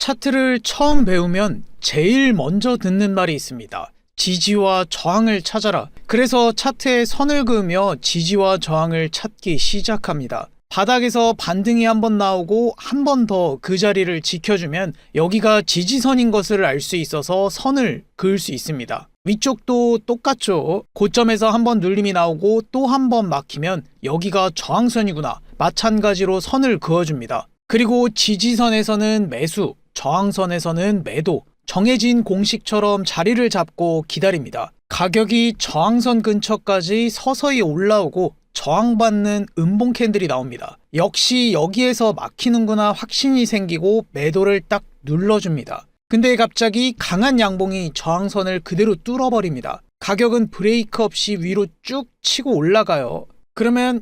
차트를 처음 배우면 제일 먼저 듣는 말이 있습니다. 지지와 저항을 찾아라. 그래서 차트에 선을 그으며 지지와 저항을 찾기 시작합니다. 바닥에서 반등이 한번 나오고 한 번 더 그 자리를 지켜주면 여기가 지지선인 것을 알 수 있어서 선을 그을 수 있습니다. 위쪽도 똑같죠. 고점에서 한번 눌림이 나오고 또 한 번 막히면 여기가 저항선이구나. 마찬가지로 선을 그어줍니다. 그리고 지지선에서는 매수, 저항선에서는 매도, 정해진 공식처럼 자리를 잡고 기다립니다. 가격이 저항선 근처까지 서서히 올라오고 저항받는 음봉 캔들이 나옵니다. 역시 여기에서 막히는구나 확신이 생기고 매도를 딱 눌러줍니다. 근데 갑자기 강한 양봉이 저항선을 그대로 뚫어버립니다. 가격은 브레이크 없이 위로 쭉 치고 올라가요. 그러면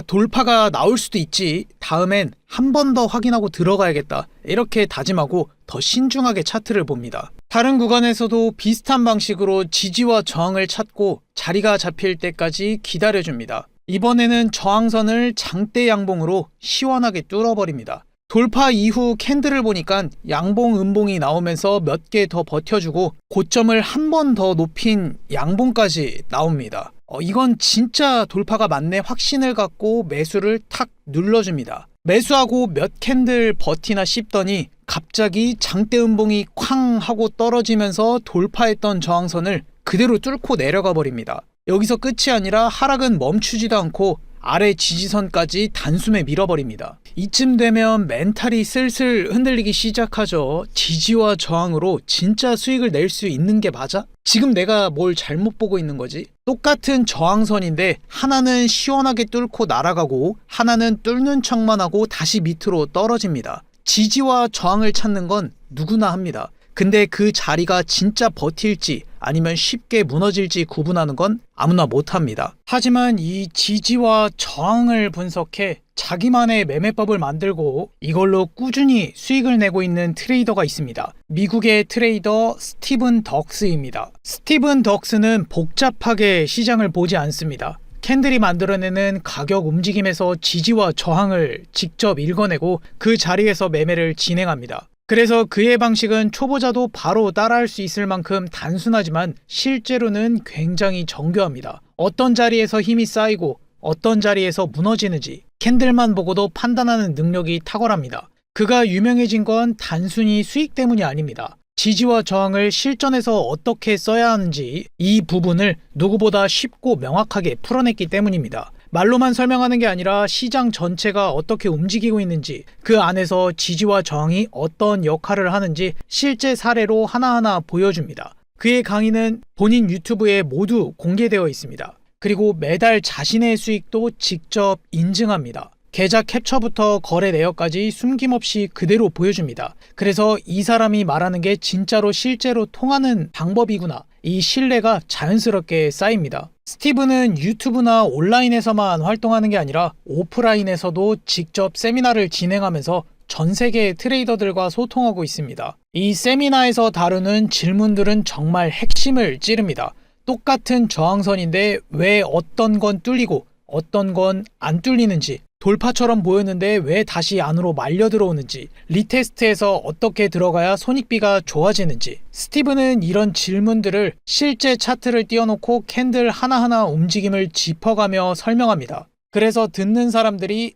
돌파가 나올 수도 있지. 다음엔 한 번 더 확인하고 들어가야겠다. 이렇게 다짐하고 더 신중하게 차트를 봅니다. 다른 구간에서도 비슷한 방식으로 지지와 저항을 찾고 자리가 잡힐 때까지 기다려줍니다. 이번에는 저항선을 장대 양봉으로 시원하게 뚫어버립니다. 돌파 이후 캔들을 보니까 양봉 음봉이 나오면서 몇 개 더 버텨주고 고점을 한 번 더 높인 양봉까지 나옵니다. 이건 진짜 돌파가 맞네 확신을 갖고 매수를 탁 눌러줍니다. 매수하고 몇 캔들 버티나 싶더니 갑자기 장대 음봉이 쾅 하고 떨어지면서 돌파했던 저항선을 그대로 뚫고 내려가 버립니다. 여기서 끝이 아니라 하락은 멈추지도 않고 아래 지지선까지 단숨에 밀어버립니다. 이쯤 되면 멘탈이 슬슬 흔들리기 시작하죠. 지지와 저항으로 진짜 수익을 낼 수 있는 게 맞아? 지금 내가 뭘 잘못 보고 있는 거지? 똑같은 저항선인데 하나는 시원하게 뚫고 날아가고 하나는 뚫는 척만 하고 다시 밑으로 떨어집니다. 지지와 저항을 찾는 건 누구나 합니다. 근데 그 자리가 진짜 버틸지 아니면 쉽게 무너질지 구분하는 건 아무나 못합니다. 하지만 이 지지와 저항을 분석해 자기만의 매매법을 만들고 이걸로 꾸준히 수익을 내고 있는 트레이더가 있습니다. 미국의 트레이더 스티븐 덕스입니다. 스티븐 덕스는 복잡하게 시장을 보지 않습니다. 캔들이 만들어내는 가격 움직임에서 지지와 저항을 직접 읽어내고 그 자리에서 매매를 진행합니다. 그래서 그의 방식은 초보자도 바로 따라할 수 있을 만큼 단순하지만 실제로는 굉장히 정교합니다. 어떤 자리에서 힘이 쌓이고 어떤 자리에서 무너지는지 캔들만 보고도 판단하는 능력이 탁월합니다. 그가 유명해진 건 단순히 수익 때문이 아닙니다. 지지와 저항을 실전에서 어떻게 써야 하는지 이 부분을 누구보다 쉽고 명확하게 풀어냈기 때문입니다. 말로만 설명하는 게 아니라 시장 전체가 어떻게 움직이고 있는지 그 안에서 지지와 저항이 어떤 역할을 하는지 실제 사례로 하나하나 보여줍니다. 그의 강의는 본인 유튜브에 모두 공개되어 있습니다. 그리고 매달 자신의 수익도 직접 인증합니다. 계좌 캡처부터 거래 내역까지 숨김없이 그대로 보여줍니다. 그래서 이 사람이 말하는 게 진짜로 실제로 통하는 방법이구나. 이 신뢰가 자연스럽게 쌓입니다. 스티븐은 유튜브나 온라인에서만 활동하는 게 아니라 오프라인에서도 직접 세미나를 진행하면서 전 세계 트레이더들과 소통하고 있습니다. 이 세미나에서 다루는 질문들은 정말 핵심을 찌릅니다. 똑같은 저항선인데 왜 어떤 건 뚫리고 어떤 건 안 뚫리는지, 돌파처럼 보였는데 왜 다시 안으로 말려 들어오는지, 리테스트에서 어떻게 들어가야 손익비가 좋아지는지. 스티븐은 이런 질문들을 실제 차트를 띄워놓고 캔들 하나하나 움직임을 짚어가며 설명합니다. 그래서 듣는 사람들이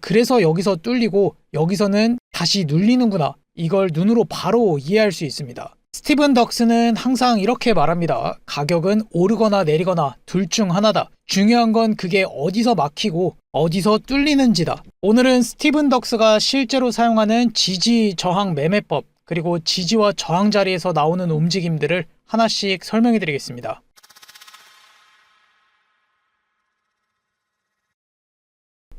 그래서 여기서 뚫리고 여기서는 다시 눌리는구나. 이걸 눈으로 바로 이해할 수 있습니다. 스티븐 덕스는 항상 이렇게 말합니다. 가격은 오르거나 내리거나 둘 중 하나다. 중요한 건 그게 어디서 막히고 어디서 뚫리는지다. 오늘은 스티븐 덕스가 실제로 사용하는 지지 저항 매매법 그리고 지지와 저항 자리에서 나오는 움직임들을 하나씩 설명해 드리겠습니다.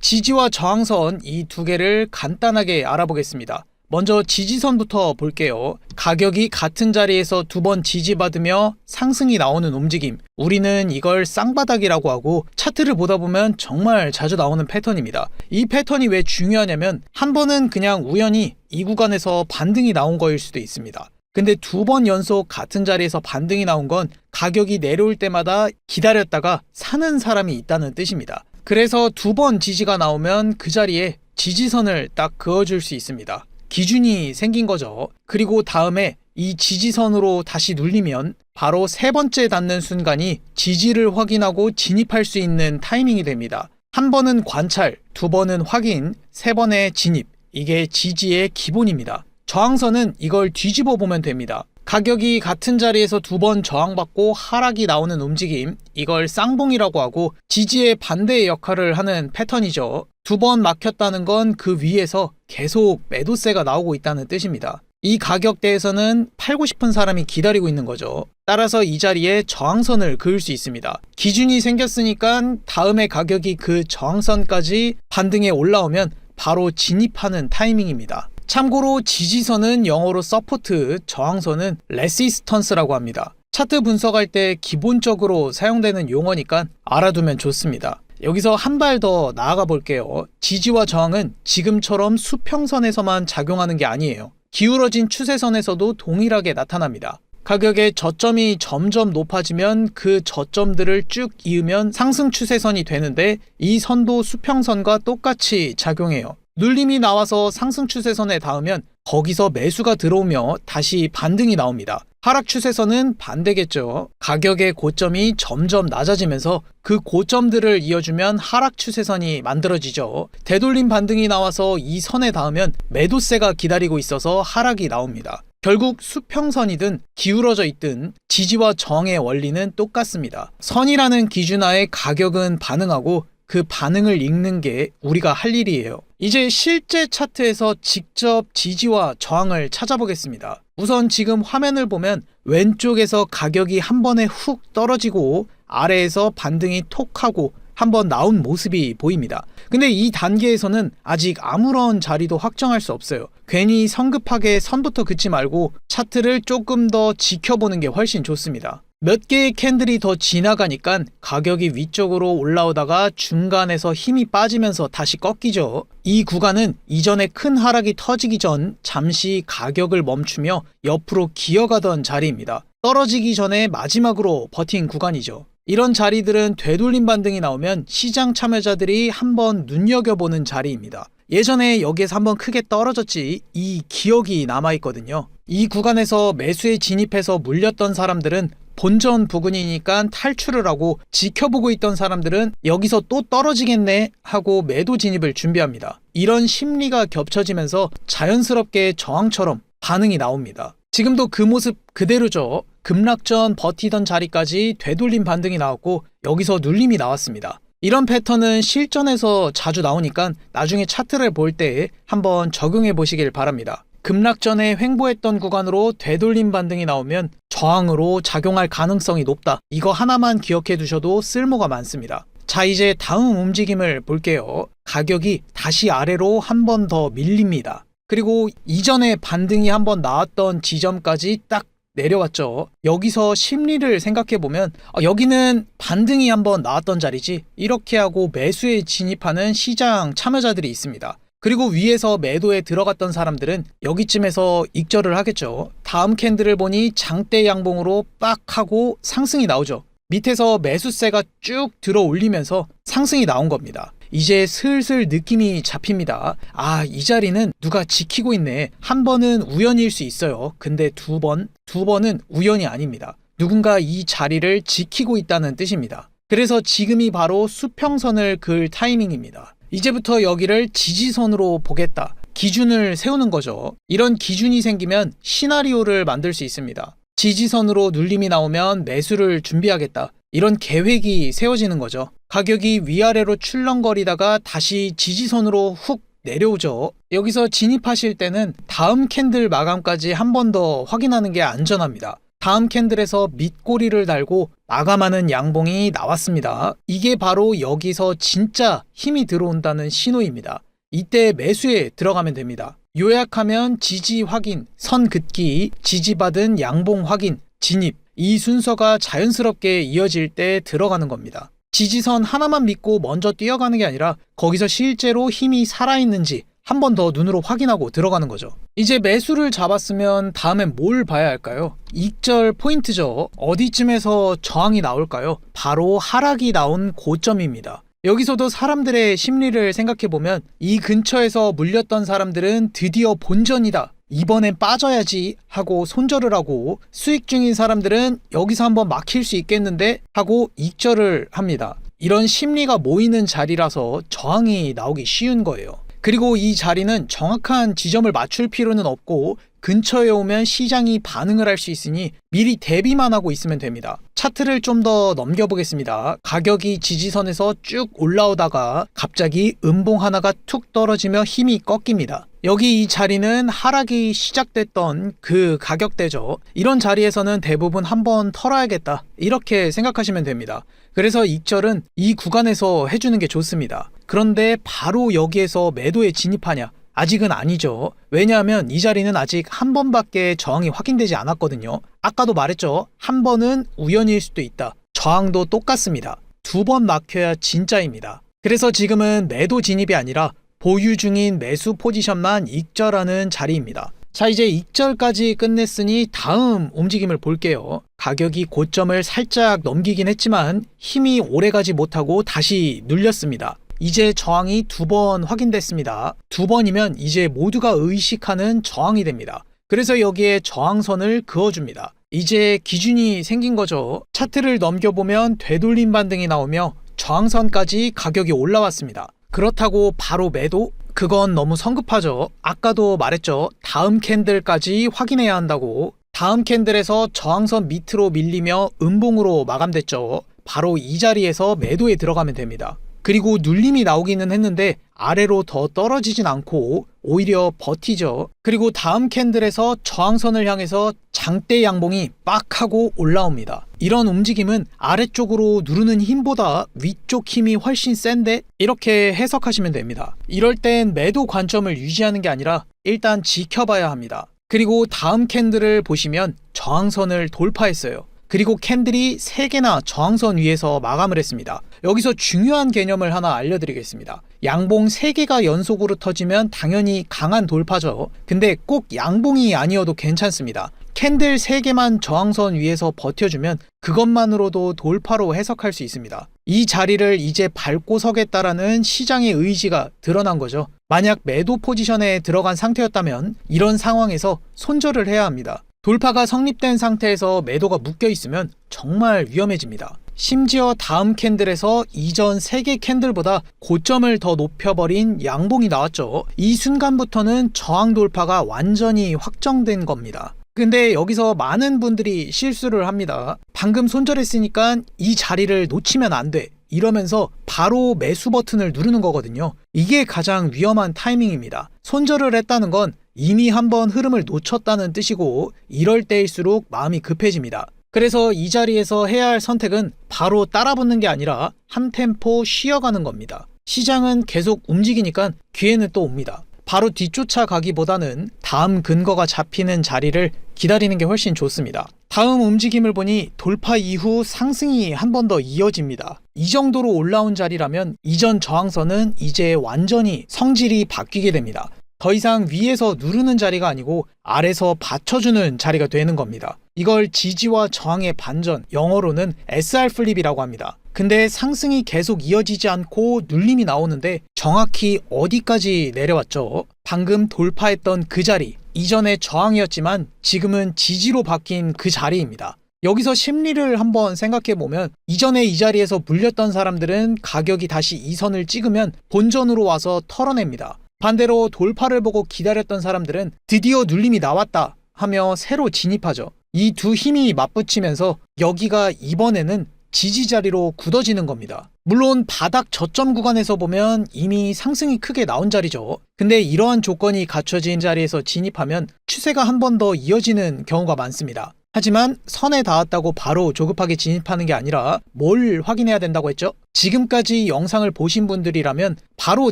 지지와 저항선 이 두 개를 간단하게 알아보겠습니다. 먼저 지지선부터 볼게요. 가격이 같은 자리에서 두 번 지지받으며 상승이 나오는 움직임. 우리는 이걸 쌍바닥이라고 하고 차트를 보다 보면 정말 자주 나오는 패턴입니다. 이 패턴이 왜 중요하냐면 한 번은 그냥 우연히 이 구간에서 반등이 나온 거일 수도 있습니다. 근데 두 번 연속 같은 자리에서 반등이 나온 건 가격이 내려올 때마다 기다렸다가 사는 사람이 있다는 뜻입니다. 그래서 두 번 지지가 나오면 그 자리에 지지선을 딱 그어줄 수 있습니다. 기준이 생긴 거죠. 그리고 다음에 이 지지선으로 다시 눌리면 바로 세 번째 닿는 순간이 지지를 확인하고 진입할 수 있는 타이밍이 됩니다. 한 번은 관찰, 두 번은 확인, 세 번의 진입. 이게 지지의 기본입니다. 저항선은 이걸 뒤집어 보면 됩니다. 가격이 같은 자리에서 두 번 저항받고 하락이 나오는 움직임, 이걸 쌍봉이라고 하고 지지의 반대의 역할을 하는 패턴이죠. 두 번 막혔다는 건 그 위에서 계속 매도세가 나오고 있다는 뜻입니다. 이 가격대에서는 팔고 싶은 사람이 기다리고 있는 거죠. 따라서 이 자리에 저항선을 그을 수 있습니다. 기준이 생겼으니까 다음에 가격이 그 저항선까지 반등에 올라오면 바로 진입하는 타이밍입니다. 참고로 지지선은 영어로 서포트, 저항선은 레시스턴스라고 합니다. 차트 분석할 때 기본적으로 사용되는 용어니까 알아두면 좋습니다. 여기서 한 발 더 나아가 볼게요. 지지와 저항은 지금처럼 수평선에서만 작용하는 게 아니에요. 기울어진 추세선에서도 동일하게 나타납니다. 가격의 저점이 점점 높아지면 그 저점들을 쭉 이으면 상승 추세선이 되는데 이 선도 수평선과 똑같이 작용해요. 눌림이 나와서 상승 추세선에 닿으면 거기서 매수가 들어오며 다시 반등이 나옵니다. 하락 추세선은 반대겠죠. 가격의 고점이 점점 낮아지면서 그 고점들을 이어주면 하락 추세선이 만들어지죠. 되돌림 반등이 나와서 이 선에 닿으면 매도세가 기다리고 있어서 하락이 나옵니다. 결국 수평선이든 기울어져 있든 지지와 저항의 원리는 똑같습니다. 선이라는 기준하에 가격은 반응하고 그 반응을 읽는 게 우리가 할 일이에요. 이제 실제 차트에서 직접 지지와 저항을 찾아보겠습니다. 우선 지금 화면을 보면 왼쪽에서 가격이 한 번에 훅 떨어지고 아래에서 반등이 톡 하고 한번 나온 모습이 보입니다. 근데 이 단계에서는 아직 아무런 자리도 확정할 수 없어요. 괜히 성급하게 선부터 긋지 말고 차트를 조금 더 지켜보는 게 훨씬 좋습니다. 몇 개의 캔들이 더 지나가니까 가격이 위쪽으로 올라오다가 중간에서 힘이 빠지면서 다시 꺾이죠. 이 구간은 이전에 큰 하락이 터지기 전 잠시 가격을 멈추며 옆으로 기어가던 자리입니다. 떨어지기 전에 마지막으로 버틴 구간이죠. 이런 자리들은 되돌림 반등이 나오면 시장 참여자들이 한번 눈여겨보는 자리입니다. 예전에 여기에서 한번 크게 떨어졌지 이 기억이 남아있거든요. 이 구간에서 매수에 진입해서 물렸던 사람들은 본전 부근이니까 탈출을 하고 지켜보고 있던 사람들은 여기서 또 떨어지겠네 하고 매도 진입을 준비합니다. 이런 심리가 겹쳐지면서 자연스럽게 저항처럼 반응이 나옵니다. 지금도 그 모습 그대로죠. 급락전 버티던 자리까지 되돌림 반등이 나왔고 여기서 눌림이 나왔습니다. 이런 패턴은 실전에서 자주 나오니까 나중에 차트를 볼 때 한번 적용해 보시길 바랍니다. 급락전에 횡보했던 구간으로 되돌림 반등이 나오면 저항으로 작용할 가능성이 높다. 이거 하나만 기억해 두셔도 쓸모가 많습니다. 자, 이제 다음 움직임을 볼게요. 가격이 다시 아래로 한 번 더 밀립니다. 그리고 이전에 반등이 한번 나왔던 지점까지 딱 내려왔죠. 여기서 심리를 생각해보면 여기는 반등이 한번 나왔던 자리지 이렇게 하고 매수에 진입하는 시장 참여자들이 있습니다. 그리고 위에서 매도에 들어갔던 사람들은 여기쯤에서 익절을 하겠죠. 다음 캔들을 보니 장대 양봉으로 빡 하고 상승이 나오죠. 밑에서 매수세가 쭉 들어 올리면서 상승이 나온 겁니다. 이제 슬슬 느낌이 잡힙니다. 아, 이 자리는 누가 지키고 있네. 한 번은 우연일 수 있어요. 근데 두 번은 우연이 아닙니다. 누군가 이 자리를 지키고 있다는 뜻입니다. 그래서 지금이 바로 수평선을 그을 타이밍입니다. 이제부터 여기를 지지선으로 보겠다. 기준을 세우는 거죠. 이런 기준이 생기면 시나리오를 만들 수 있습니다. 지지선으로 눌림이 나오면 매수를 준비하겠다. 이런 계획이 세워지는 거죠. 가격이 위아래로 출렁거리다가 다시 지지선으로 훅 내려오죠. 여기서 진입하실 때는 다음 캔들 마감까지 한 번 더 확인하는 게 안전합니다. 다음 캔들에서 밑꼬리를 달고 마감하는 양봉이 나왔습니다. 이게 바로 여기서 진짜 힘이 들어온다는 신호입니다. 이때 매수에 들어가면 됩니다. 요약하면 지지 확인, 선 긋기, 지지받은 양봉 확인, 진입, 이 순서가 자연스럽게 이어질 때 들어가는 겁니다. 지지선 하나만 믿고 먼저 뛰어가는 게 아니라 거기서 실제로 힘이 살아있는지 한 번 더 눈으로 확인하고 들어가는 거죠. 이제 매수를 잡았으면 다음엔 뭘 봐야 할까요? 익절 포인트죠. 어디쯤에서 저항이 나올까요? 바로 하락이 나온 고점입니다. 여기서도 사람들의 심리를 생각해보면 이 근처에서 물렸던 사람들은 드디어 본전이다, 이번엔 빠져야지 하고 손절을 하고, 수익 중인 사람들은 여기서 한번 막힐 수 있겠는데 하고 익절을 합니다. 이런 심리가 모이는 자리라서 저항이 나오기 쉬운 거예요. 그리고 이 자리는 정확한 지점을 맞출 필요는 없고 근처에 오면 시장이 반응을 할 수 있으니 미리 대비만 하고 있으면 됩니다. 차트를 좀 더 넘겨보겠습니다. 가격이 지지선에서 쭉 올라오다가 갑자기 음봉 하나가 툭 떨어지며 힘이 꺾입니다. 여기 이 자리는 하락이 시작됐던 그 가격대죠. 이런 자리에서는 대부분 한번 털어야겠다, 이렇게 생각하시면 됩니다. 그래서 익절은 이 구간에서 해주는 게 좋습니다. 그런데 바로 여기에서 매도에 진입하냐? 아직은 아니죠. 왜냐하면 이 자리는 아직 한 번밖에 저항이 확인되지 않았거든요. 아까도 말했죠. 한 번은 우연일 수도 있다. 저항도 똑같습니다. 두 번 막혀야 진짜입니다. 그래서 지금은 매도 진입이 아니라 보유 중인 매수 포지션만 익절하는 자리입니다. 자, 이제 익절까지 끝냈으니 다음 움직임을 볼게요. 가격이 고점을 살짝 넘기긴 했지만 힘이 오래가지 못하고 다시 눌렸습니다. 이제 저항이 두 번 확인됐습니다. 두 번이면 이제 모두가 의식하는 저항이 됩니다. 그래서 여기에 저항선을 그어줍니다. 이제 기준이 생긴 거죠. 차트를 넘겨보면 되돌림 반등이 나오며 저항선까지 가격이 올라왔습니다. 그렇다고 바로 매도? 그건 너무 성급하죠. 아까도 말했죠. 다음 캔들까지 확인해야 한다고. 다음 캔들에서 저항선 밑으로 밀리며 음봉으로 마감됐죠. 바로 이 자리에서 매도에 들어가면 됩니다. 그리고 눌림이 나오기는 했는데 아래로 더 떨어지진 않고 오히려 버티죠. 그리고 다음 캔들에서 저항선을 향해서 장대 양봉이 빡 하고 올라옵니다. 이런 움직임은 아래쪽으로 누르는 힘보다 위쪽 힘이 훨씬 센데, 이렇게 해석하시면 됩니다. 이럴 땐 매도 관점을 유지하는 게 아니라 일단 지켜봐야 합니다. 그리고 다음 캔들을 보시면 저항선을 돌파했어요. 그리고 캔들이 3개나 저항선 위에서 마감을 했습니다. 여기서 중요한 개념을 하나 알려드리겠습니다. 양봉 3개가 연속으로 터지면 당연히 강한 돌파죠. 근데 꼭 양봉이 아니어도 괜찮습니다. 캔들 3개만 저항선 위에서 버텨주면 그것만으로도 돌파로 해석할 수 있습니다. 이 자리를 이제 밟고 서겠다라는 시장의 의지가 드러난 거죠. 만약 매도 포지션에 들어간 상태였다면 이런 상황에서 손절을 해야 합니다. 돌파가 성립된 상태에서 매도가 묶여 있으면 정말 위험해집니다. 심지어 다음 캔들에서 이전 3개 캔들보다 고점을 더 높여버린 양봉이 나왔죠. 이 순간부터는 저항 돌파가 완전히 확정된 겁니다. 근데 여기서 많은 분들이 실수를 합니다. 방금 손절했으니까 이 자리를 놓치면 안 돼, 이러면서 바로 매수 버튼을 누르는 거거든요. 이게 가장 위험한 타이밍입니다. 손절을 했다는 건 이미 한번 흐름을 놓쳤다는 뜻이고, 이럴 때일수록 마음이 급해집니다. 그래서 이 자리에서 해야 할 선택은 바로 따라붙는 게 아니라 한 템포 쉬어가는 겁니다. 시장은 계속 움직이니까 기회는 또 옵니다. 바로 뒤쫓아 가기보다는 다음 근거가 잡히는 자리를 기다리는 게 훨씬 좋습니다. 다음 움직임을 보니 돌파 이후 상승이 한 번 더 이어집니다. 이 정도로 올라온 자리라면 이전 저항선은 이제 완전히 성질이 바뀌게 됩니다. 더 이상 위에서 누르는 자리가 아니고 아래서 받쳐주는 자리가 되는 겁니다. 이걸 지지와 저항의 반전, 영어로는 SR 플립이라고 합니다. 근데 상승이 계속 이어지지 않고 눌림이 나오는데 정확히 어디까지 내려왔죠? 방금 돌파했던 그 자리, 이전에 저항이었지만 지금은 지지로 바뀐 그 자리입니다. 여기서 심리를 한번 생각해보면 이전에 이 자리에서 물렸던 사람들은 가격이 다시 이 선을 찍으면 본전으로 와서 털어냅니다. 반대로 돌파를 보고 기다렸던 사람들은 드디어 눌림이 나왔다 하며 새로 진입하죠. 이 두 힘이 맞붙이면서 여기가 이번에는 지지 자리로 굳어지는 겁니다. 물론 바닥 저점 구간에서 보면 이미 상승이 크게 나온 자리죠. 근데 이러한 조건이 갖춰진 자리에서 진입하면 추세가 한 번 더 이어지는 경우가 많습니다. 하지만 선에 닿았다고 바로 조급하게 진입하는 게 아니라 뭘 확인해야 된다고 했죠? 지금까지 영상을 보신 분들이라면 바로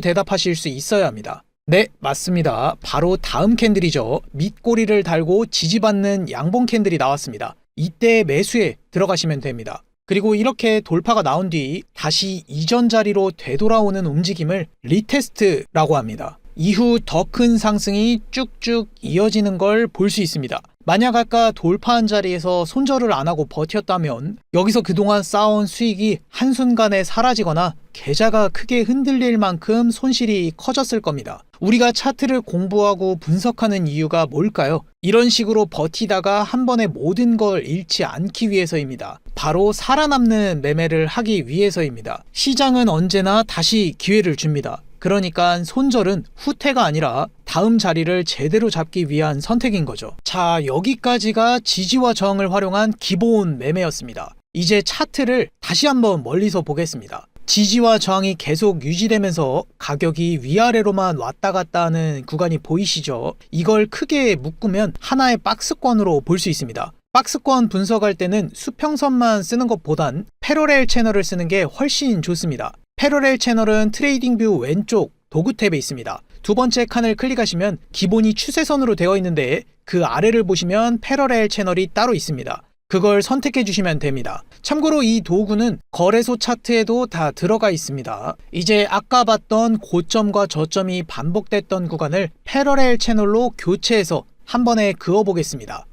대답하실 수 있어야 합니다. 네, 맞습니다. 바로 다음 캔들이죠. 밑꼬리를 달고 지지받는 양봉 캔들이 나왔습니다. 이때 매수에 들어가시면 됩니다. 그리고 이렇게 돌파가 나온 뒤 다시 이전 자리로 되돌아오는 움직임을 리테스트라고 합니다. 이후 더 큰 상승이 쭉쭉 이어지는 걸 볼 수 있습니다. 만약 아까 돌파한 자리에서 손절을 안 하고 버텼다면 여기서 그동안 쌓아온 수익이 한순간에 사라지거나 계좌가 크게 흔들릴 만큼 손실이 커졌을 겁니다. 우리가 차트를 공부하고 분석하는 이유가 뭘까요? 이런 식으로 버티다가 한 번에 모든 걸 잃지 않기 위해서입니다. 바로 살아남는 매매를 하기 위해서입니다. 시장은 언제나 다시 기회를 줍니다. 그러니까 손절은 후퇴가 아니라 다음 자리를 제대로 잡기 위한 선택인 거죠. 자, 여기까지가 지지와 저항을 활용한 기본 매매였습니다. 이제 차트를 다시 한번 멀리서 보겠습니다. 지지와 저항이 계속 유지되면서 가격이 위아래로만 왔다 갔다 하는 구간이 보이시죠? 이걸 크게 묶으면 하나의 박스권으로 볼 수 있습니다. 박스권 분석할 때는 수평선만 쓰는 것보단 패러렐 채널을 쓰는 게 훨씬 좋습니다. 패러렐 채널은 트레이딩뷰 왼쪽 도구 탭에 있습니다. 두 번째 칸을 클릭하시면 기본이 추세선으로 되어 있는데 그 아래를 보시면 패러렐 채널이 따로 있습니다. 그걸 선택해 주시면 됩니다. 참고로 이 도구는 거래소 차트에도 다 들어가 있습니다. 이제 아까 봤던 고점과 저점이 반복됐던 구간을 패러렐 채널로 교체해서 한 번에 그어 보겠습니다.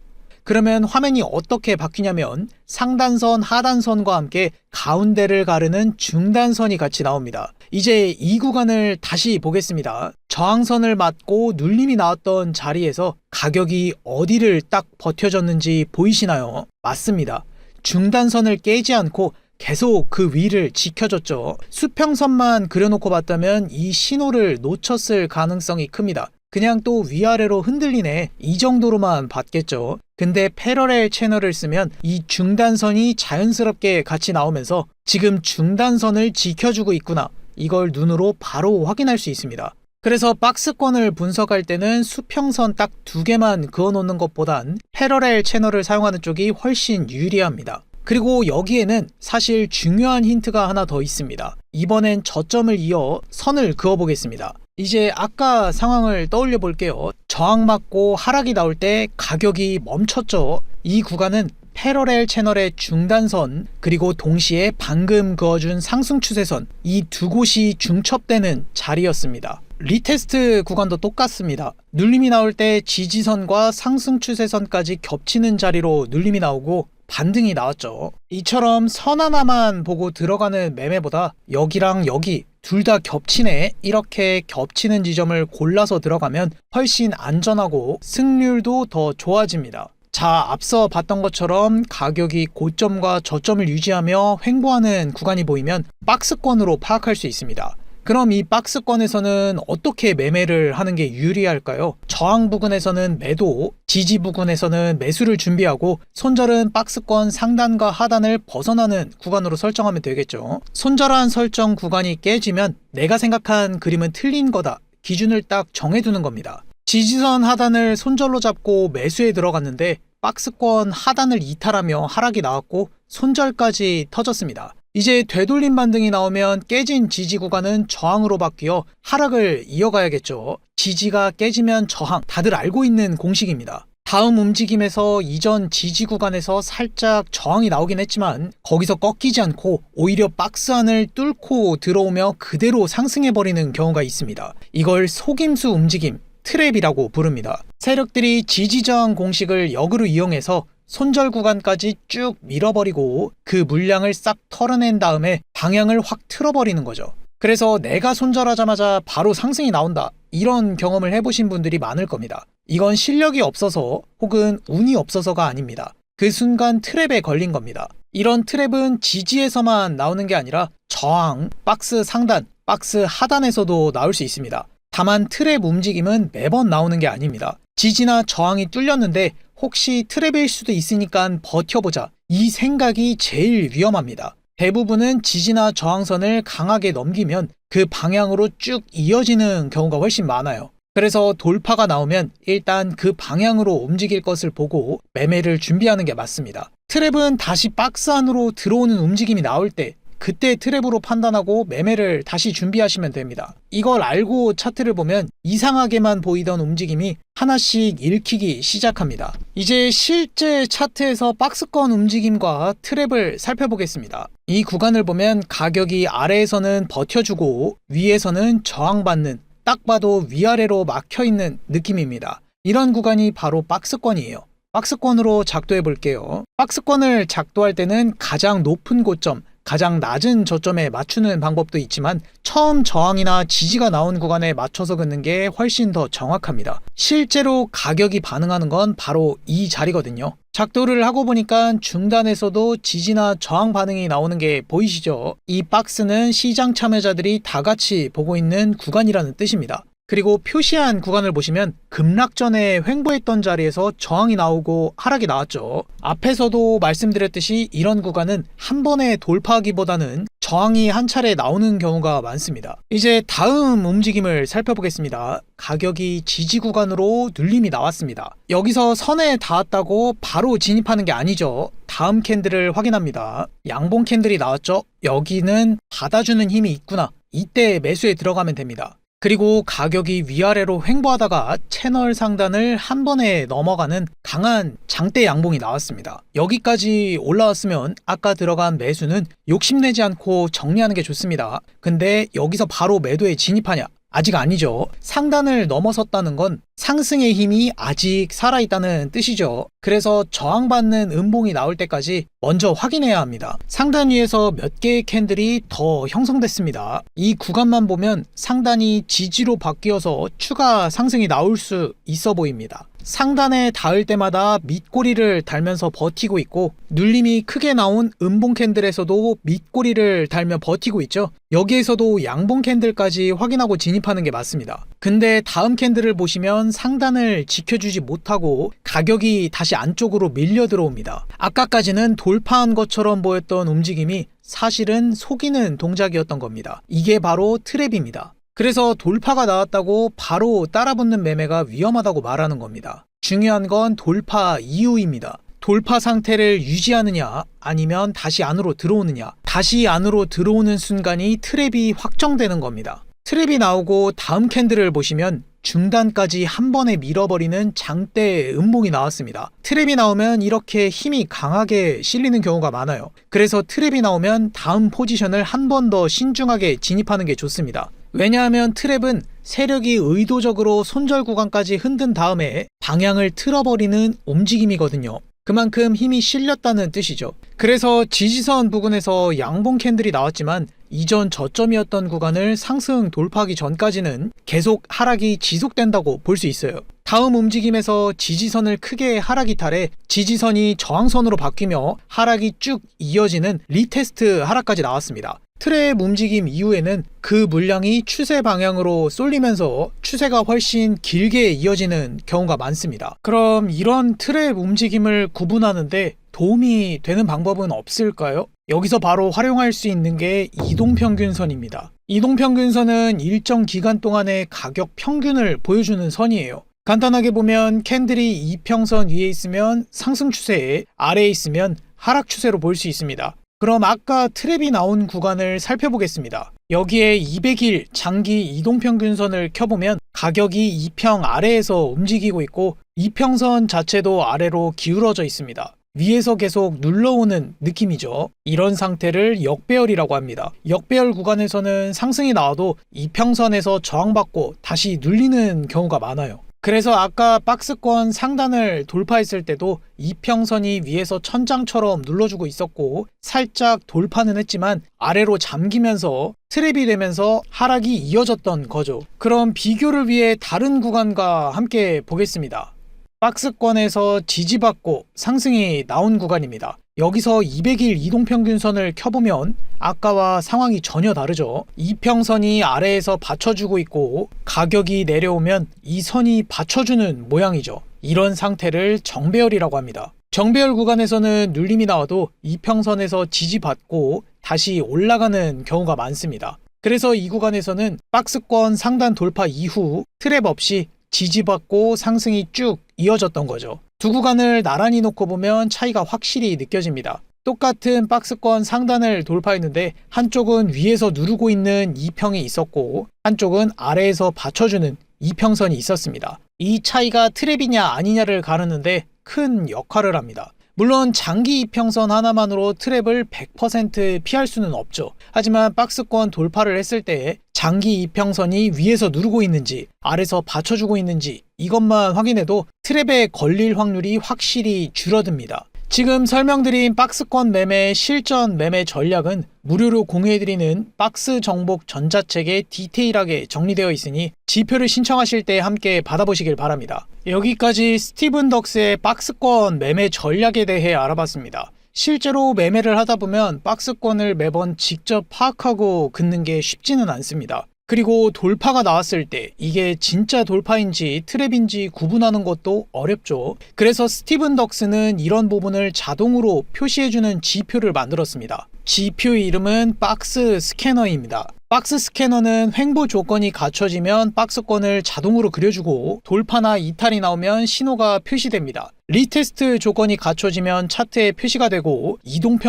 그러면 화면이 어떻게 바뀌냐면 상단선, 하단선과 함께 가운데를 가르는 중단선이 같이 나옵니다. 이제 이 구간을 다시 보겠습니다. 저항선을 맞고 눌림이 나왔던 자리에서 가격이 어디를 딱 버텨줬는지 보이시나요? 맞습니다. 중단선을 깨지 않고 계속 그 위를 지켜줬죠. 수평선만 그려놓고 봤다면 이 신호를 놓쳤을 가능성이 큽니다. 그냥 또 위아래로 흔들리네, 이 정도로만 봤겠죠. 근데 패러렐 채널을 쓰면 이 중단선이 자연스럽게 같이 나오면서 지금 중단선을 지켜주고 있구나, 이걸 눈으로 바로 확인할 수 있습니다. 그래서 박스권을 분석할 때는 수평선 딱 2개만 그어놓는 것보단 패러렐 채널을 사용하는 쪽이 훨씬 유리합니다. 그리고 여기에는 사실 중요한 힌트가 하나 더 있습니다. 이번엔 저점을 이어 선을 그어보겠습니다. 이제 아까 상황을 떠올려 볼게요. 저항 맞고 하락이 나올 때 가격이 멈췄죠. 이 구간은 패러렐 채널의 중단선 그리고 동시에 방금 그어준 상승 추세선, 이 두 곳이 중첩되는 자리였습니다. 리테스트 구간도 똑같습니다. 눌림이 나올 때 지지선과 상승 추세선까지 겹치는 자리로 눌림이 나오고 반등이 나왔죠. 이처럼 선 하나만 보고 들어가는 매매보다 여기랑 여기 둘 다 겹치네, 이렇게 겹치는 지점을 골라서 들어가면 훨씬 안전하고 승률도 더 좋아집니다. 자, 앞서 봤던 것처럼 가격이 고점과 저점을 유지하며 횡보하는 구간이 보이면 박스권으로 파악할 수 있습니다. 그럼 이 박스권에서는 어떻게 매매를 하는 게 유리할까요? 저항 부근에서는 매도, 지지 부근에서는 매수를 준비하고 손절은 박스권 상단과 하단을 벗어나는 구간으로 설정하면 되겠죠. 손절한 설정 구간이 깨지면 내가 생각한 그림은 틀린 거다, 기준을 딱 정해두는 겁니다. 지지선 하단을 손절로 잡고 매수에 들어갔는데 박스권 하단을 이탈하며 하락이 나왔고 손절까지 터졌습니다. 이제 되돌림 반등이 나오면 깨진 지지 구간은 저항으로 바뀌어 하락을 이어가야겠죠. 지지가 깨지면 저항, 다들 알고 있는 공식입니다. 다음 움직임에서 이전 지지 구간에서 살짝 저항이 나오긴 했지만 거기서 꺾이지 않고 오히려 박스 안을 뚫고 들어오며 그대로 상승해버리는 경우가 있습니다. 이걸 속임수 움직임, 트랩이라고 부릅니다. 세력들이 지지저항 공식을 역으로 이용해서 손절 구간까지 쭉 밀어버리고 그 물량을 싹 털어낸 다음에 방향을 확 틀어버리는 거죠. 그래서 내가 손절하자마자 바로 상승이 나온다, 이런 경험을 해보신 분들이 많을 겁니다. 이건 실력이 없어서 혹은 운이 없어서가 아닙니다. 그 순간 트랩에 걸린 겁니다. 이런 트랩은 지지에서만 나오는 게 아니라 저항, 박스 상단, 박스 하단에서도 나올 수 있습니다. 다만 트랩 움직임은 매번 나오는 게 아닙니다. 지지나 저항이 뚫렸는데 혹시 트랩일 수도 있으니까 버텨보자, 이 생각이 제일 위험합니다. 대부분은 지지나 저항선을 강하게 넘기면 그 방향으로 쭉 이어지는 경우가 훨씬 많아요. 그래서 돌파가 나오면 일단 그 방향으로 움직일 것을 보고 매매를 준비하는 게 맞습니다. 트랩은 다시 박스 안으로 들어오는 움직임이 나올 때 그때 트랩으로 판단하고 매매를 다시 준비하시면 됩니다. 이걸 알고 차트를 보면 이상하게만 보이던 움직임이 하나씩 읽히기 시작합니다. 이제 실제 차트에서 박스권 움직임과 트랩을 살펴보겠습니다. 이 구간을 보면 가격이 아래에서는 버텨주고 위에서는 저항받는, 딱 봐도 위아래로 막혀있는 느낌입니다. 이런 구간이 바로 박스권이에요. 박스권으로 작도해 볼게요. 박스권을 작도할 때는 가장 높은 고점, 가장 낮은 저점에 맞추는 방법도 있지만 처음 저항이나 지지가 나온 구간에 맞춰서 긋는 게 훨씬 더 정확합니다. 실제로 가격이 반응하는 건 바로 이 자리거든요. 작도를 하고 보니까 중단에서도 지지나 저항 반응이 나오는 게 보이시죠? 이 박스는 시장 참여자들이 다 같이 보고 있는 구간이라는 뜻입니다. 그리고 표시한 구간을 보시면 급락 전에 횡보했던 자리에서 저항이 나오고 하락이 나왔죠. 앞에서도 말씀드렸듯이 이런 구간은 한 번에 돌파하기보다는 저항이 한 차례 나오는 경우가 많습니다. 이제 다음 움직임을 살펴보겠습니다. 가격이 지지 구간으로 눌림이 나왔습니다. 여기서 선에 닿았다고 바로 진입하는 게 아니죠. 다음 캔들을 확인합니다. 양봉 캔들이 나왔죠. 여기는 받아주는 힘이 있구나. 이때 매수에 들어가면 됩니다. 그리고 가격이 위아래로 횡보하다가 채널 상단을 한 번에 넘어가는 강한 장대 양봉이 나왔습니다. 여기까지 올라왔으면 아까 들어간 매수는 욕심내지 않고 정리하는 게 좋습니다. 근데 여기서 바로 매도에 진입하냐? 아직 아니죠. 상단을 넘어섰다는 건 상승의 힘이 아직 살아있다는 뜻이죠. 그래서 저항받는 음봉이 나올 때까지 먼저 확인해야 합니다. 상단 위에서 몇 개의 캔들이 더 형성됐습니다. 이 구간만 보면 상단이 지지로 바뀌어서 추가 상승이 나올 수 있어 보입니다. 상단에 닿을 때마다 밑꼬리를 달면서 버티고 있고 눌림이 크게 나온 음봉 캔들에서도 밑꼬리를 달며 버티고 있죠. 여기에서도 양봉 캔들까지 확인하고 진입하는 게 맞습니다. 근데 다음 캔들을 보시면 상단을 지켜주지 못하고 가격이 다시 안쪽으로 밀려 들어옵니다. 아까까지는 돌파한 것처럼 보였던 움직임이 사실은 속이는 동작이었던 겁니다. 이게 바로 트랩입니다. 그래서 돌파가 나왔다고 바로 따라붙는 매매가 위험하다고 말하는 겁니다. 중요한 건 돌파 이후입니다. 돌파 상태를 유지하느냐 아니면 다시 안으로 들어오느냐. 다시 안으로 들어오는 순간이 트랩이 확정되는 겁니다. 트랩이 나오고 다음 캔들을 보시면 중단까지 한 번에 밀어버리는 장대 음봉이 나왔습니다. 트랩이 나오면 이렇게 힘이 강하게 실리는 경우가 많아요. 그래서 트랩이 나오면 다음 포지션을 한 번 더 신중하게 진입하는 게 좋습니다. 왜냐하면 트랩은 세력이 의도적으로 손절 구간까지 흔든 다음에 방향을 틀어버리는 움직임이거든요. 그만큼 힘이 실렸다는 뜻이죠. 그래서 지지선 부근에서 양봉 캔들이 나왔지만 이전 저점이었던 구간을 상승 돌파하기 전까지는 계속 하락이 지속된다고 볼 수 있어요. 다음 움직임에서 지지선을 크게 하락이 탈해 지지선이 저항선으로 바뀌며 하락이 쭉 이어지는 리테스트 하락까지 나왔습니다. 트랩 움직임 이후에는 그 물량이 추세 방향으로 쏠리면서 추세가 훨씬 길게 이어지는 경우가 많습니다. 그럼 이런 트랩 움직임을 구분하는데 도움이 되는 방법은 없을까요? 여기서 바로 활용할 수 있는 게 이동평균선입니다. 이동평균선은 일정 기간 동안의 가격 평균을 보여주는 선이에요. 간단하게 보면 캔들이 이평선 위에 있으면 상승 추세에 아래에 있으면 하락 추세로 볼 수 있습니다. 그럼 아까 트랩이 나온 구간을 살펴보겠습니다. 여기에 200일 장기 이동평균선을 켜보면 가격이 2평 아래에서 움직이고 있고 이평선 자체도 아래로 기울어져 있습니다. 위에서 계속 눌러오는 느낌이죠. 이런 상태를 역배열이라고 합니다. 역배열 구간에서는 상승이 나와도 이평선에서 저항받고 다시 눌리는 경우가 많아요. 그래서 아까 박스권 상단을 돌파했을 때도 이평선이 위에서 천장처럼 눌러주고 있었고 살짝 돌파는 했지만 아래로 잠기면서 트랩이 되면서 하락이 이어졌던 거죠. 그럼 비교를 위해 다른 구간과 함께 보겠습니다. 박스권에서 지지받고 상승이 나온 구간입니다. 여기서 200일 이동평균선을 켜보면 아까와 상황이 전혀 다르죠. 이평선이 아래에서 받쳐주고 있고 가격이 내려오면 이 선이 받쳐주는 모양이죠. 이런 상태를 정배열이라고 합니다. 정배열 구간에서는 눌림이 나와도 이평선에서 지지받고 다시 올라가는 경우가 많습니다. 그래서 이 구간에서는 박스권 상단 돌파 이후 트랩 없이 지지받고 상승이 쭉 이어졌던 거죠. 두 구간을 나란히 놓고 보면 차이가 확실히 느껴집니다. 똑같은 박스권 상단을 돌파했는데 한쪽은 위에서 누르고 있는 이평이 있었고 한쪽은 아래에서 받쳐주는 이평선이 있었습니다. 이 차이가 트랩이냐 아니냐를 가르는데 큰 역할을 합니다. 물론 장기 이평선 하나만으로 트랩을 100% 피할 수는 없죠. 하지만 박스권 돌파를 했을 때 장기 이평선이 위에서 누르고 있는지 아래서 받쳐주고 있는지 이것만 확인해도 트랩에 걸릴 확률이 확실히 줄어듭니다. 지금 설명드린 박스권 매매 실전 매매 전략은 무료로 공유해드리는 박스 정복 전자책에 디테일하게 정리되어 있으니 지표를 신청하실 때 함께 받아보시길 바랍니다. 여기까지 스티븐 덕스의 박스권 매매 전략에 대해 알아봤습니다. 실제로 매매를 하다 보면 박스권을 매번 직접 파악하고 긋는 게 쉽지는 않습니다. 그리고 돌파가 나왔을 때 이게 진짜 돌파인지 트랩인지 구분하는 것도 어렵죠. 그래서 스티븐 덕스는 이런 부분을 자동으로 표시해주는 지표를 만들었습니다. 지표의 이름은 박스 스캐너입니다. 박스 스캐너는 횡보 조건이 갖춰지면 박스권을 자동으로 그려주고 돌파나 이탈이 나오면 신호가 표시됩니다. 리테스트 조건이 갖춰지면 차트에 표시가 되고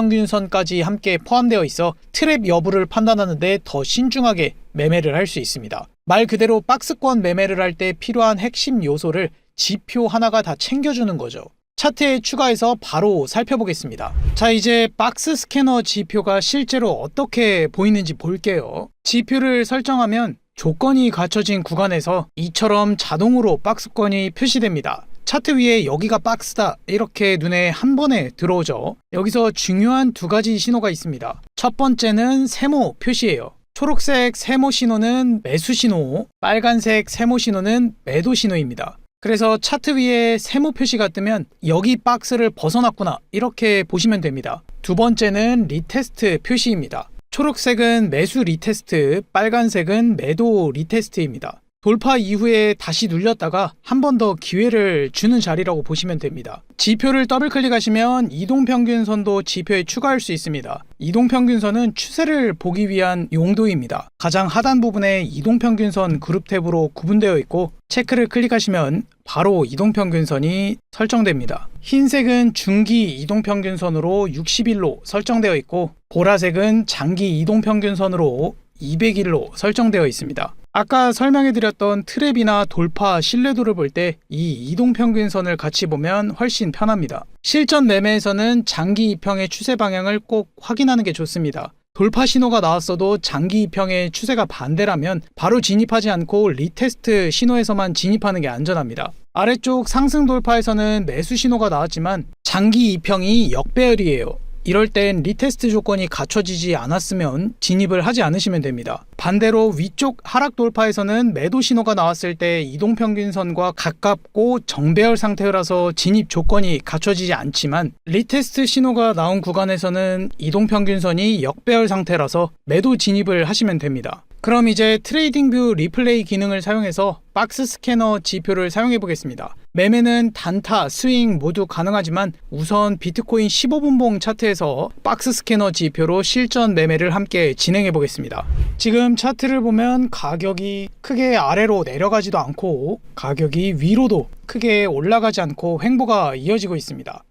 이동평균선까지 함께 포함되어 있어 트랩 여부를 판단하는 데 더 신중하게 매매를 할 수 있습니다. 말 그대로 박스권 매매를 할 때 필요한 핵심 요소를 지표 하나가 다 챙겨주는 거죠. 차트에 추가해서 바로 살펴보겠습니다. 자, 이제 박스 스캐너 지표가 실제로 어떻게 보이는지 볼게요. 지표를 설정하면 조건이 갖춰진 구간에서 이처럼 자동으로 박스권이 표시됩니다. 차트 위에 여기가 박스다 이렇게 눈에 한 번에 들어오죠. 여기서 중요한 두 가지 신호가 있습니다. 첫 번째는 세모 표시예요. 초록색 세모 신호는 매수 신호, 빨간색 세모 신호는 매도 신호입니다. 그래서 차트 위에 세모 표시가 뜨면 여기 박스를 벗어났구나 이렇게 보시면 됩니다. 두 번째는 리테스트 표시입니다. 초록색은 매수 리테스트, 빨간색은 매도 리테스트입니다. 돌파 이후에 다시 눌렸다가 한 번 더 기회를 주는 자리라고 보시면 됩니다. 지표를 더블 클릭하시면 이동평균선도 지표에 추가할 수 있습니다. 이동평균선은 추세를 보기 위한 용도입니다. 가장 하단 부분에 이동평균선 그룹 탭으로 구분되어 있고 체크를 클릭하시면 바로 이동평균선이 설정됩니다. 흰색은 중기 이동평균선으로 60일로 설정되어 있고 보라색은 장기 이동평균선으로 200일로 설정되어 있습니다. 아까 설명해드렸던 트랩이나 돌파 신뢰도를 볼 때 이 이동평균선을 같이 보면 훨씬 편합니다. 실전 매매에서는 장기 이평의 추세 방향을 꼭 확인하는 게 좋습니다. 돌파 신호가 나왔어도 장기 이평의 추세가 반대라면 바로 진입하지 않고 리테스트 신호에서만 진입하는 게 안전합니다. 아래쪽 상승 돌파에서는 매수 신호가 나왔지만 장기 이평이 역배열이에요. 이럴 땐 리테스트 조건이 갖춰지지 않았으면 진입을 하지 않으시면 됩니다. 반대로 위쪽 하락 돌파에서는 매도 신호가 나왔을 때 이동평균선과 가깝고 정배열 상태라서 진입 조건이 갖춰지지 않지만 리테스트 신호가 나온 구간에서는 이동평균선이 역배열 상태라서 매도 진입을 하시면 됩니다. 그럼 이제 트레이딩뷰 리플레이 기능을 사용해서 박스 스캐너 지표를 사용해 보겠습니다. 매매는 단타, 스윙 모두 가능하지만 우선 비트코인 15분봉 차트에서 박스 스캐너 지표로 실전 매매를 함께 진행해 보겠습니다. 지금 차트를 보면 가격이 크게 아래로 내려가지도 않고 가격이 위로도 크게 올라가지 않고 횡보가 이어지고 있습니다.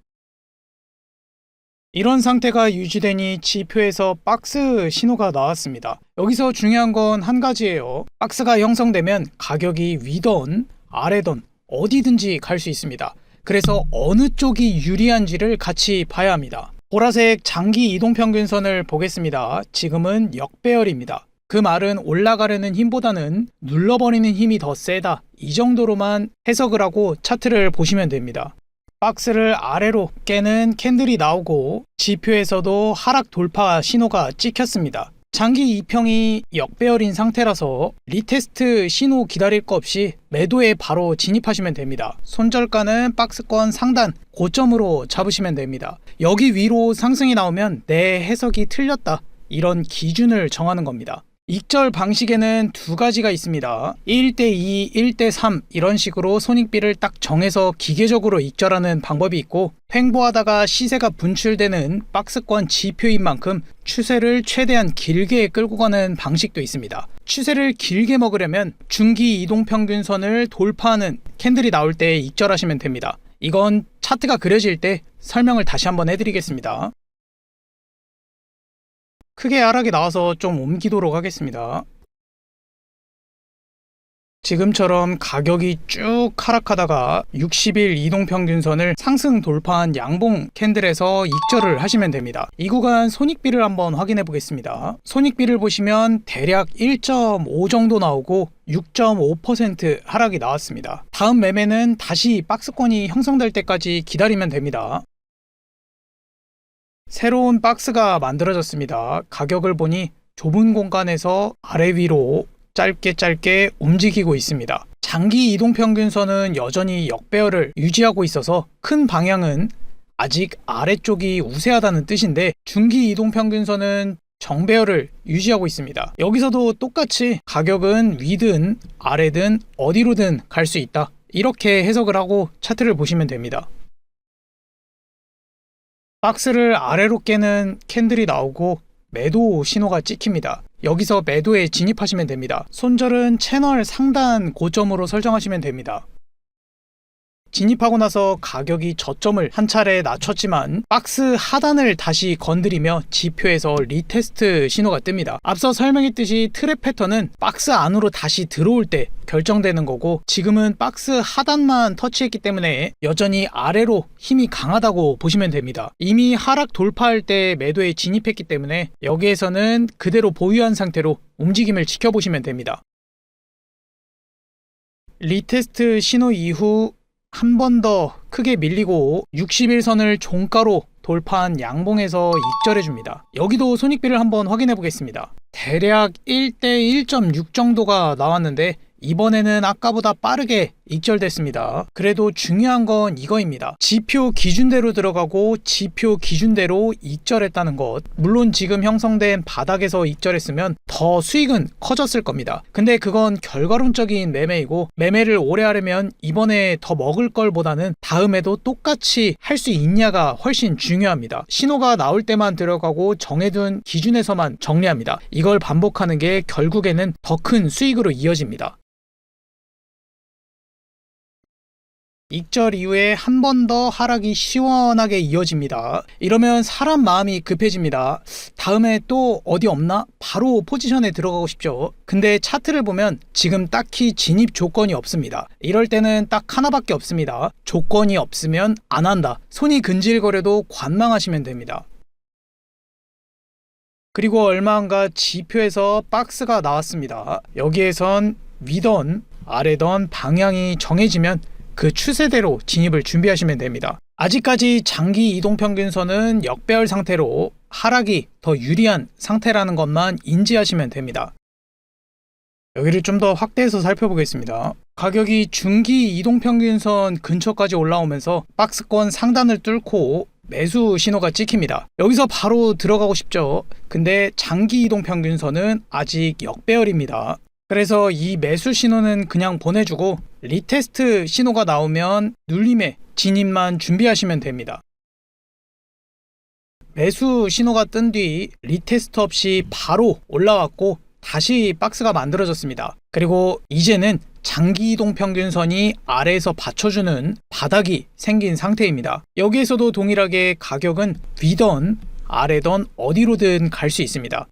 이런 상태가 유지되니 지표에서 박스 신호가 나왔습니다. 여기서 중요한 건 한 가지예요. 박스가 형성되면 가격이 위던 아래던 어디든지 갈 수 있습니다. 그래서 어느 쪽이 유리한지를 같이 봐야 합니다. 보라색 장기 이동평균선을 보겠습니다. 지금은 역배열입니다. 그 말은 올라가려는 힘보다는 눌러버리는 힘이 더 세다. 이 정도로만 해석을 하고 차트를 보시면 됩니다. 박스를 아래로 깨는 캔들이 나오고 지표에서도 하락 돌파 신호가 찍혔습니다. 장기 이평이 역배열인 상태라서 리테스트 신호 기다릴 거 없이 매도에 바로 진입하시면 됩니다. 손절가는 박스권 상단 고점으로 잡으시면 됩니다. 여기 위로 상승이 나오면 내 해석이 틀렸다. 이런 기준을 정하는 겁니다. 익절 방식에는 두 가지가 있습니다. 1대2, 1대3 이런 식으로 손익비를 딱 정해서 기계적으로 익절하는 방법이 있고 횡보하다가 시세가 분출되는 박스권 지표인 만큼 추세를 최대한 길게 끌고 가는 방식도 있습니다. 추세를 길게 먹으려면 중기 이동평균선을 돌파하는 캔들이 나올 때 익절하시면 됩니다. 이건 차트가 그려질 때 설명을 다시 한번 해드리겠습니다. 크게 하락이 나와서 좀 옮기도록 하겠습니다. 지금처럼 가격이 쭉 하락하다가 60일 이동평균선을 상승 돌파한 양봉 캔들에서 익절을 하시면 됩니다. 이 구간 손익비를 한번 확인해 보겠습니다. 손익비를 보시면 대략 1.5 정도 나오고 6.5% 하락이 나왔습니다. 다음 매매는 다시 박스권이 형성될 때까지 기다리면 됩니다. 새로운 박스가 만들어졌습니다. 가격을 보니 좁은 공간에서 아래 위로 짧게 움직이고 있습니다. 장기 이동평균선은 여전히 역배열을 유지하고 있어서 큰 방향은 아직 아래쪽이 우세하다는 뜻인데, 중기 이동평균선은 정배열을 유지하고 있습니다. 여기서도 똑같이 가격은 위든 아래든 어디로든 갈 수 있다, 이렇게 해석을 하고 차트를 보시면 됩니다. 박스를 아래로 깨는 캔들이 나오고 매도 신호가 찍힙니다. 여기서 매도에 진입하시면 됩니다. 손절은 채널 상단 고점으로 설정하시면 됩니다. 진입하고 나서 가격이 저점을 한 차례 낮췄지만 박스 하단을 다시 건드리며 지표에서 리테스트 신호가 뜹니다. 앞서 설명했듯이 트랩 패턴은 박스 안으로 다시 들어올 때 결정되는 거고, 지금은 박스 하단만 터치했기 때문에 여전히 아래로 힘이 강하다고 보시면 됩니다. 이미 하락 돌파할 때 매도에 진입했기 때문에 여기에서는 그대로 보유한 상태로 움직임을 지켜보시면 됩니다. 리테스트 신호 이후 한 번 더 크게 밀리고 60일선을 종가로 돌파한 양봉에서 익절해줍니다. 여기도 손익비를 한번 확인해 보겠습니다. 대략 1대 1.6 정도가 나왔는데 이번에는 아까보다 빠르게 익절됐습니다. 그래도 중요한 건 이거입니다. 지표 기준대로 들어가고 지표 기준대로 익절했다는 것. 물론 지금 형성된 바닥에서 익절했으면 더 수익은 커졌을 겁니다. 근데 그건 결과론적인 매매이고, 매매를 오래 하려면 이번에 더 먹을 걸 보다는 다음에도 똑같이 할 수 있냐가 훨씬 중요합니다. 신호가 나올 때만 들어가고 정해둔 기준에서만 정리합니다. 이걸 반복하는 게 결국에는 더 큰 수익으로 이어집니다. 익절 이후에 한 번 더 하락이 시원하게 이어집니다. 이러면 사람 마음이 급해집니다. 다음에 또 어디 없나? 바로 포지션에 들어가고 싶죠. 근데 차트를 보면 지금 딱히 진입 조건이 없습니다. 이럴 때는 딱 하나밖에 없습니다. 조건이 없으면 안 한다. 손이 근질거려도 관망하시면 됩니다. 그리고 얼마 안가 지표에서 박스가 나왔습니다. 여기에선 위던 아래던 방향이 정해지면 그 추세대로 진입을 준비하시면 됩니다. 아직까지 장기 이동평균선은 역배열 상태로 하락이 더 유리한 상태라는 것만 인지하시면 됩니다. 여기를 좀 더 확대해서 살펴보겠습니다. 가격이 중기 이동평균선 근처까지 올라오면서 박스권 상단을 뚫고 매수 신호가 찍힙니다. 여기서 바로 들어가고 싶죠. 근데 장기 이동평균선은 아직 역배열입니다. 그래서 이 매수 신호는 그냥 보내주고 리테스트 신호가 나오면 눌림에 진입만 준비하시면 됩니다. 매수 신호가 뜬 뒤 리테스트 없이 바로 올라왔고 다시 박스가 만들어졌습니다. 그리고 이제는 장기 이동 평균선이 아래에서 받쳐주는 바닥이 생긴 상태입니다. 여기에서도 동일하게 가격은 위던 아래던 어디로든 갈 수 있습니다.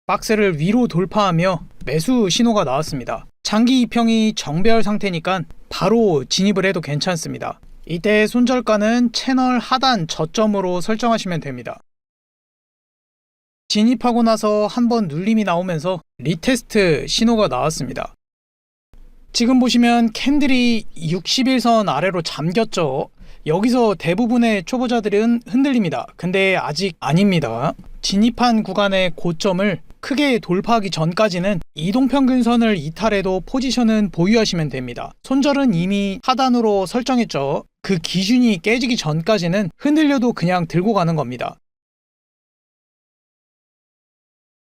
박스를 위로 돌파하며 매수 신호가 나왔습니다. 장기 이평이 정배열 상태니까 바로 진입을 해도 괜찮습니다. 이때 손절가는 채널 하단 저점으로 설정하시면 됩니다. 진입하고 나서 한번 눌림이 나오면서 리테스트 신호가 나왔습니다. 지금 보시면 캔들이 60일선 아래로 잠겼죠. 여기서 대부분의 초보자들은 흔들립니다. 근데 아직 아닙니다. 진입한 구간의 고점을 크게 돌파하기 전까지는 이동평균선을 이탈해도 포지션은 보유하시면 됩니다. 손절은 이미 하단으로 설정했죠. 그 기준이 깨지기 전까지는 흔들려도 그냥 들고 가는 겁니다.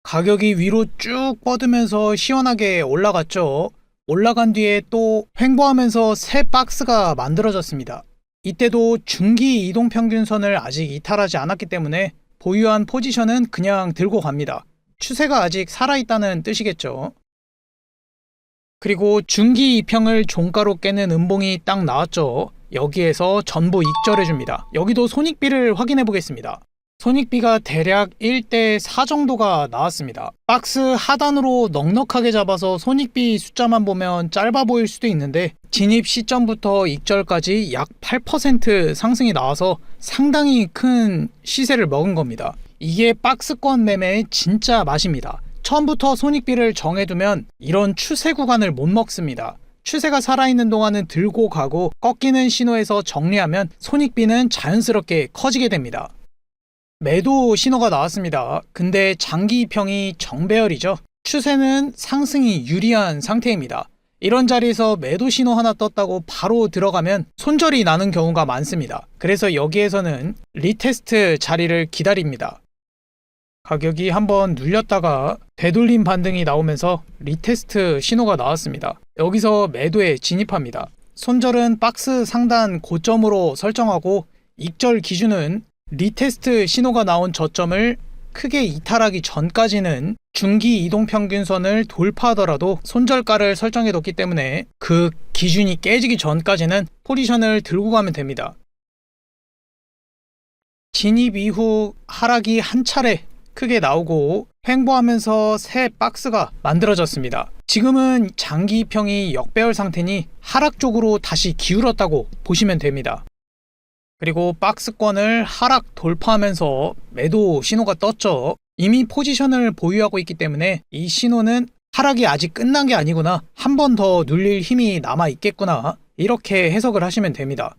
가격이 위로 쭉 뻗으면서 시원하게 올라갔죠. 올라간 뒤에 또 횡보하면서 새 박스가 만들어졌습니다. 이때도 중기 이동평균선을 아직 이탈하지 않았기 때문에 보유한 포지션은 그냥 들고 갑니다. 추세가 아직 살아있다는 뜻이겠죠. 그리고 중기 이평을 종가로 깨는 음봉이 딱 나왔죠. 여기에서 전부 익절해줍니다. 여기도 손익비를 확인해 보겠습니다. 손익비가 대략 1대 4 정도가 나왔습니다. 박스 하단으로 넉넉하게 잡아서 손익비 숫자만 보면 짧아 보일 수도 있는데 진입 시점부터 익절까지 약 8% 상승이 나와서 상당히 큰 시세를 먹은 겁니다. 이게 박스권 매매의 진짜 맛입니다. 처음부터 손익비를 정해두면 이런 추세 구간을 못 먹습니다. 추세가 살아있는 동안은 들고 가고 꺾이는 신호에서 정리하면 손익비는 자연스럽게 커지게 됩니다. 매도 신호가 나왔습니다. 근데 장기 입형이 정배열이죠. 추세는 상승이 유리한 상태입니다. 이런 자리에서 매도 신호 하나 떴다고 바로 들어가면 손절이 나는 경우가 많습니다. 그래서 여기에서는 리테스트 자리를 기다립니다. 가격이 한번 눌렸다가 되돌림 반등이 나오면서 리테스트 신호가 나왔습니다. 여기서 매도에 진입합니다. 손절은 박스 상단 고점으로 설정하고 익절 기준은 리테스트 신호가 나온 저점을 크게 이탈하기 전까지는 중기 이동평균선을 돌파하더라도 손절가를 설정해뒀기 때문에 그 기준이 깨지기 전까지는 포지션을 들고 가면 됩니다. 진입 이후 하락이 한 차례 크게 나오고 횡보하면서 새 박스가 만들어졌습니다. 지금은 장기 입형이 역배열 상태니 하락 쪽으로 다시 기울었다고 보시면 됩니다. 그리고 박스권을 하락 돌파하면서 매도 신호가 떴죠. 이미 포지션을 보유하고 있기 때문에 이 신호는 하락이 아직 끝난 게 아니구나, 한 번 더 눌릴 힘이 남아 있겠구나, 이렇게 해석을 하시면 됩니다.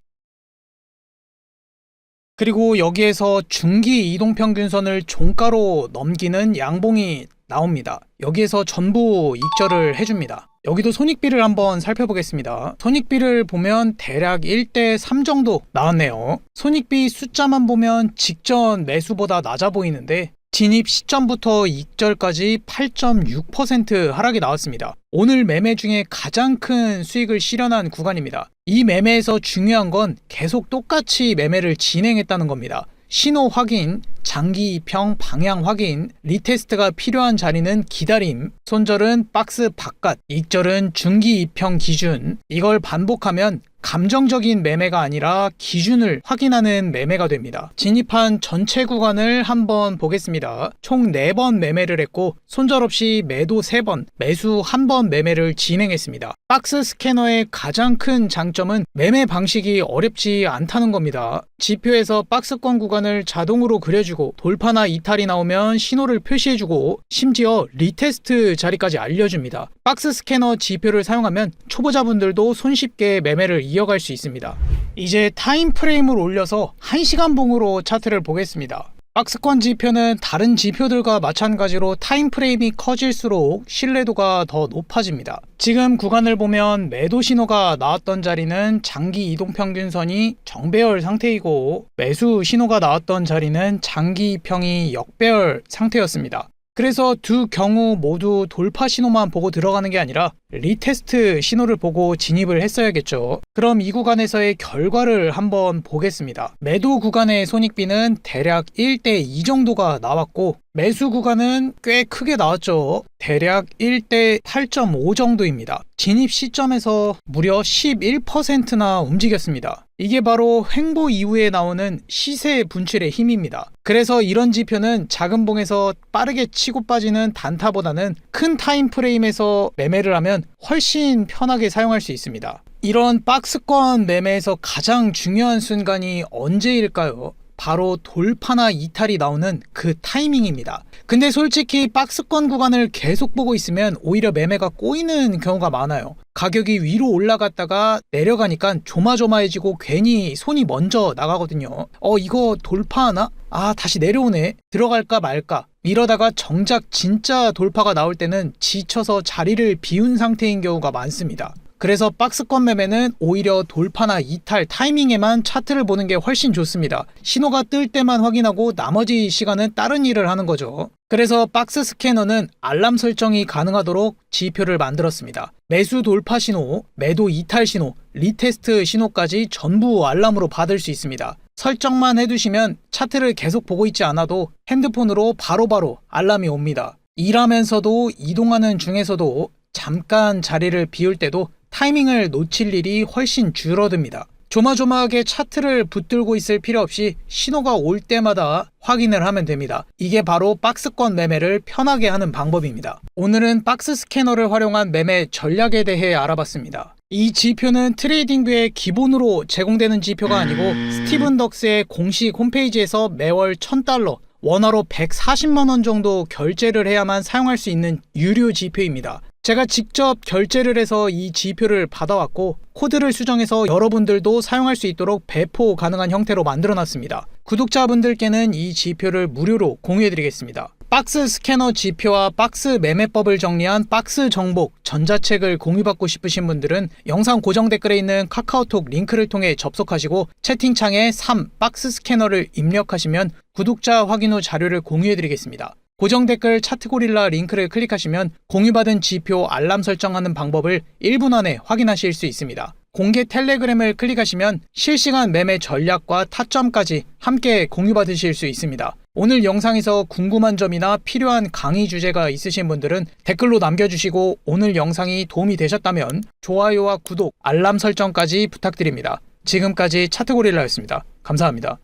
그리고 여기에서 중기 이동평균선을 종가로 넘기는 양봉이 나옵니다. 여기에서 전부 익절을 해줍니다. 여기도 손익비를 한번 살펴보겠습니다. 손익비를 보면 대략 1대 3 정도 나왔네요. 손익비 숫자만 보면 직전 매수보다 낮아 보이는데 진입 시점부터 익절까지 8.6% 하락이 나왔습니다. 오늘 매매 중에 가장 큰 수익을 실현한 구간입니다. 이 매매에서 중요한 건 계속 똑같이 매매를 진행했다는 겁니다. 신호 확인, 장기 입형 방향 확인, 리테스트가 필요한 자리는 기다림, 손절은 박스 바깥, 익절은 중기 입형 기준, 이걸 반복하면 감정적인 매매가 아니라 기준을 확인하는 매매가 됩니다. 진입한 전체 구간을 한번 보겠습니다. 총 4번 매매를 했고 손절 없이 매도 3번, 매수 1번 매매를 진행했습니다. 박스 스캐너의 가장 큰 장점은 매매 방식이 어렵지 않다는 겁니다. 지표에서 박스권 구간을 자동으로 그려주고 돌파나 이탈이 나오면 신호를 표시해주고 심지어 리테스트 자리까지 알려줍니다. 박스 스캐너 지표를 사용하면 초보자분들도 손쉽게 매매를 이어갈 수 있습니다. 이제 타임프레임을 올려서 1시간 봉으로 차트를 보겠습니다. 박스권 지표는 다른 지표들과 마찬가지로 타임프레임이 커질수록 신뢰도가 더 높아집니다. 지금 구간을 보면 매도 신호가 나왔던 자리는 장기 이동평균선이 정배열 상태이고 매수 신호가 나왔던 자리는 장기 입형이 역배열 상태였습니다. 그래서 두 경우 모두 돌파 신호만 보고 들어가는 게 아니라 리테스트 신호를 보고 진입을 했어야겠죠. 그럼 이 구간에서의 결과를 한번 보겠습니다. 매도 구간의 손익비는 대략 1대 2 정도가 나왔고 매수 구간은 꽤 크게 나왔죠. 대략 1대 8.5 정도입니다. 진입 시점에서 무려 11%나 움직였습니다. 이게 바로 횡보 이후에 나오는 시세 분출의 힘입니다. 그래서 이런 지표는 작은 봉에서 빠르게 치고 빠지는 단타보다는 큰 타임프레임에서 매매를 하면 훨씬 편하게 사용할 수 있습니다. 이런 박스권 매매에서 가장 중요한 순간이 언제일까요? 바로 돌파나 이탈이 나오는 그 타이밍입니다. 근데 솔직히 박스권 구간을 계속 보고 있으면 오히려 매매가 꼬이는 경우가 많아요. 가격이 위로 올라갔다가 내려가니까 조마조마해지고 괜히 손이 먼저 나가거든요. 이거 돌파하나? 다시 내려오네. 들어갈까 말까. 이러다가 정작 진짜 돌파가 나올 때는 지쳐서 자리를 비운 상태인 경우가 많습니다. 그래서 박스권 매매는 오히려 돌파나 이탈 타이밍에만 차트를 보는 게 훨씬 좋습니다. 신호가 뜰 때만 확인하고 나머지 시간은 다른 일을 하는 거죠. 그래서 박스 스캐너는 알람 설정이 가능하도록 지표를 만들었습니다. 매수 돌파 신호, 매도 이탈 신호, 리테스트 신호까지 전부 알람으로 받을 수 있습니다. 설정만 해두시면 차트를 계속 보고 있지 않아도 핸드폰으로 바로바로 알람이 옵니다. 일하면서도 이동하는 중에서도 잠깐 자리를 비울 때도 타이밍을 놓칠 일이 훨씬 줄어듭니다. 조마조마하게 차트를 붙들고 있을 필요 없이 신호가 올 때마다 확인을 하면 됩니다. 이게 바로 박스권 매매를 편하게 하는 방법입니다. 오늘은 박스 스캐너를 활용한 매매 전략에 대해 알아봤습니다. 이 지표는 트레이딩뷰에 기본으로 제공되는 지표가 아니고 스티븐 덕스의 공식 홈페이지에서 매월 $1,000, 원화로 140만 원 정도 결제를 해야만 사용할 수 있는 유료 지표입니다. 제가 직접 결제를 해서 이 지표를 받아왔고 코드를 수정해서 여러분들도 사용할 수 있도록 배포 가능한 형태로 만들어놨습니다. 구독자분들께는 이 지표를 무료로 공유해드리겠습니다. 박스 스캐너 지표와 박스 매매법을 정리한 박스 정복 전자책을 공유받고 싶으신 분들은 영상 고정 댓글에 있는 카카오톡 링크를 통해 접속하시고 채팅창에 3 박스 스캐너를 입력하시면 구독자 확인 후 자료를 공유해드리겠습니다. 고정 댓글 차트고릴라 링크를 클릭하시면 공유받은 지표 알람 설정하는 방법을 1분 안에 확인하실 수 있습니다. 공개 텔레그램을 클릭하시면 실시간 매매 전략과 타점까지 함께 공유받으실 수 있습니다. 오늘 영상에서 궁금한 점이나 필요한 강의 주제가 있으신 분들은 댓글로 남겨주시고 오늘 영상이 도움이 되셨다면 좋아요와 구독, 알람 설정까지 부탁드립니다. 지금까지 차트고릴라였습니다. 감사합니다.